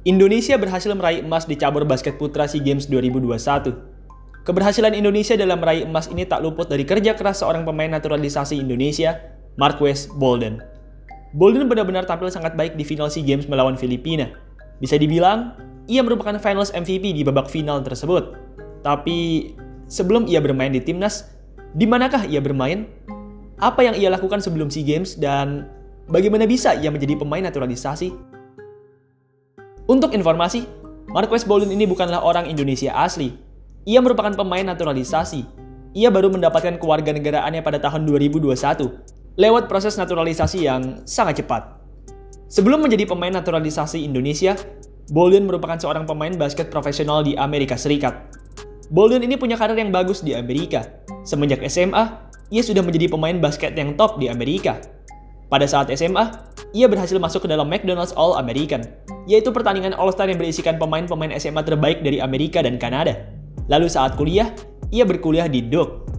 Indonesia berhasil meraih emas di cabur basket putra SEA Games 2021. Keberhasilan Indonesia dalam meraih emas ini tak luput dari kerja keras seorang pemain naturalisasi Indonesia, Marques Bolden. Bolden benar-benar tampil sangat baik di final SEA Games melawan Filipina. Bisa dibilang, ia merupakan Finals MVP di babak final tersebut. Tapi, sebelum ia bermain di timnas, di manakah ia bermain? Apa yang ia lakukan sebelum SEA Games dan bagaimana bisa ia menjadi pemain naturalisasi? Untuk informasi, Marques Bolden ini bukanlah orang Indonesia asli. Ia merupakan pemain naturalisasi. Ia baru mendapatkan kewarganegaraannya pada tahun 2021, lewat proses naturalisasi yang sangat cepat. Sebelum menjadi pemain naturalisasi Indonesia, Bolden merupakan seorang pemain basket profesional di Amerika Serikat. Bolden ini punya karir yang bagus di Amerika. Semenjak SMA, ia sudah menjadi pemain basket yang top di Amerika. Pada saat SMA, ia berhasil masuk ke dalam McDonald's All-American, yaitu pertandingan All-Star yang berisikan pemain-pemain SMA terbaik dari Amerika dan Kanada. Lalu saat kuliah, ia berkuliah di Duke.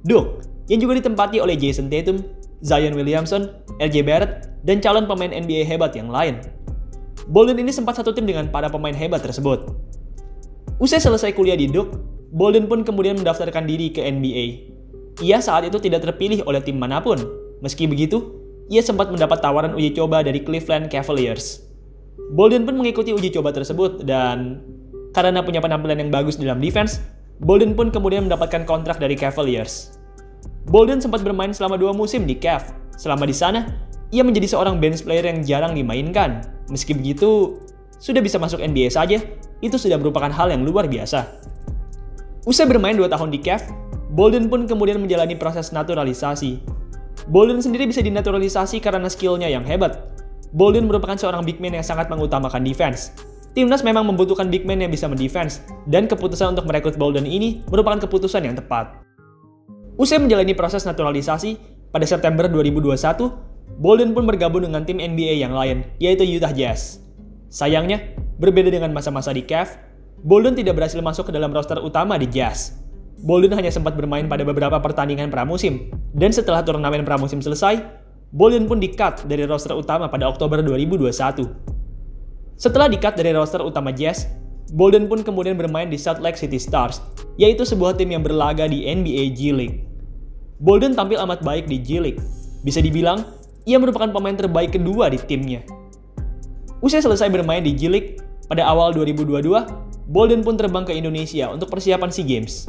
Duke, yang juga ditempati oleh Jason Tatum, Zion Williamson, RJ Barrett, dan calon pemain NBA hebat yang lain. Bolden ini sempat satu tim dengan para pemain hebat tersebut. Usai selesai kuliah di Duke, Bolden pun kemudian mendaftarkan diri ke NBA. Ia saat itu tidak terpilih oleh tim manapun. Meski begitu, ia sempat mendapat tawaran uji coba dari Cleveland Cavaliers. Bolden pun mengikuti uji coba tersebut dan karena punya penampilan yang bagus dalam defense, Bolden pun kemudian mendapatkan kontrak dari Cavaliers. Bolden sempat bermain selama 2 musim di Cavs. Selama di sana, ia menjadi seorang bench player yang jarang dimainkan. Meski begitu, sudah bisa masuk NBA saja, itu sudah merupakan hal yang luar biasa. Usai bermain 2 tahun di Cavs, Bolden pun kemudian menjalani proses naturalisasi. Bolden sendiri bisa dinaturalisasi karena skillnya yang hebat. Bolden merupakan seorang big man yang sangat mengutamakan defense. Timnas memang membutuhkan big man yang bisa mendefense, dan keputusan untuk merekrut Bolden ini merupakan keputusan yang tepat. Usai menjalani proses naturalisasi, pada September 2021, Bolden pun bergabung dengan tim NBA yang lain, yaitu Utah Jazz. Sayangnya, berbeda dengan masa-masa di Cavs, Bolden tidak berhasil masuk ke dalam roster utama di Jazz. Bolden hanya sempat bermain pada beberapa pertandingan pramusim, dan setelah turnamen pramusim selesai, Bolden pun di-cut dari roster utama pada Oktober 2021. Setelah di-cut dari roster utama Jazz, Bolden pun kemudian bermain di Salt Lake City Stars, yaitu sebuah tim yang berlaga di NBA G League. Bolden tampil amat baik di G League. Bisa dibilang, ia merupakan pemain terbaik kedua di timnya. Usai selesai bermain di G League, pada awal 2022, Bolden pun terbang ke Indonesia untuk persiapan SEA Games.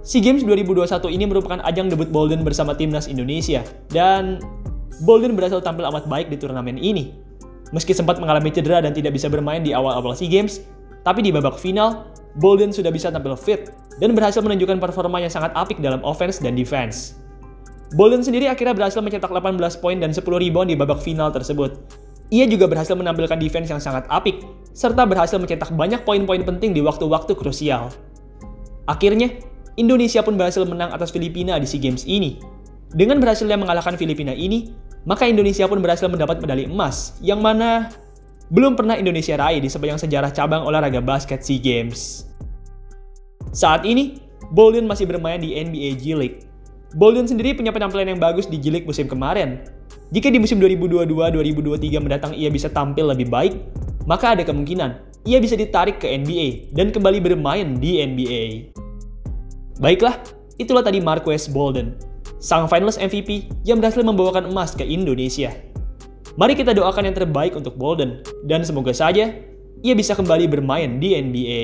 SEA Games 2021 ini merupakan ajang debut Bolden bersama timnas Indonesia, dan Bolden berhasil tampil amat baik di turnamen ini. Meski sempat mengalami cedera dan tidak bisa bermain di awal-awal SEA Games, tapi di babak final, Bolden sudah bisa tampil fit dan berhasil menunjukkan performa yang sangat apik dalam offense dan defense. Bolden sendiri akhirnya berhasil mencetak 18 poin dan 10 rebound di babak final tersebut. Ia juga berhasil menampilkan defense yang sangat apik, serta berhasil mencetak banyak poin-poin penting di waktu-waktu krusial. Akhirnya, Indonesia pun berhasil menang atas Filipina di SEA Games ini. Dengan berhasilnya mengalahkan Filipina ini, maka Indonesia pun berhasil mendapat medali emas, yang mana belum pernah Indonesia raih di sepanjang sejarah cabang olahraga basket SEA Games. Saat ini, Bolden masih bermain di NBA G League. Bolden sendiri punya penampilan yang bagus di G League musim kemarin. Jika di musim 2022-2023 mendatang ia bisa tampil lebih baik, maka ada kemungkinan ia bisa ditarik ke NBA dan kembali bermain di NBA. Baiklah, itulah tadi Marques Bolden, sang Finals MVP yang berhasil membawakan emas ke Indonesia. Mari kita doakan yang terbaik untuk Bolden, dan semoga saja ia bisa kembali bermain di NBA.